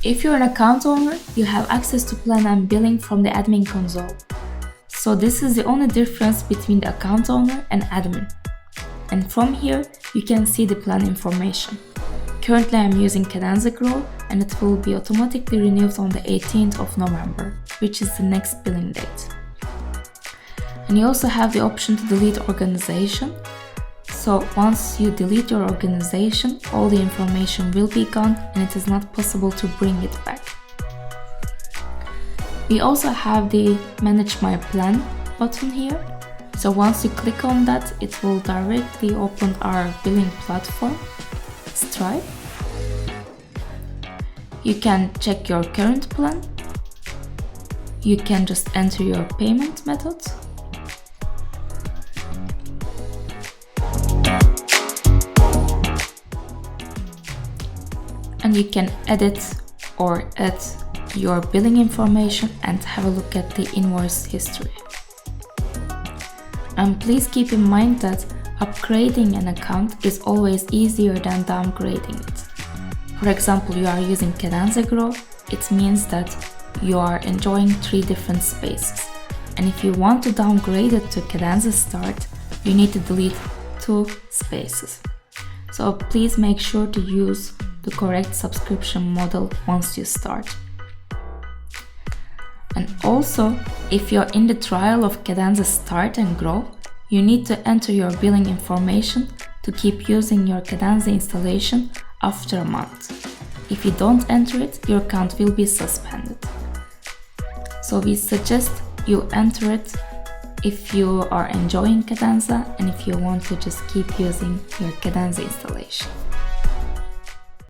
If you're an account owner, you have access to plan and billing from the admin console. So this is the only difference between the account owner and admin. And from here, you can see the plan information. Currently I'm using Cadenza Grow and it will be automatically renewed on the 18th of November, which is the next billing date. And you also have the option to delete organization. So once you delete your organization, all the information will be gone and it is not possible to bring it back. We also have the Manage My Plan button here. So once you click on that, it will directly open our billing platform, Stripe. You can check your current plan. You can just enter your payment method. And you can edit or add your billing information and have a look at the invoice history. And please keep in mind that upgrading an account is always easier than downgrading it. For example, you are using Cadenza Grow, it means that you are enjoying 3 different spaces. And if you want to downgrade it to Cadenza Start, you need to delete 2 spaces. So please make sure to use the correct subscription model once you start. And also, if you're in the trial of Cadenza Start and Grow, you need to enter your billing information to keep using your Cadenza installation after a month. If you don't enter it, your account will be suspended. So we suggest you enter it if you are enjoying Cadenza and if you want to just keep using your Cadenza installation.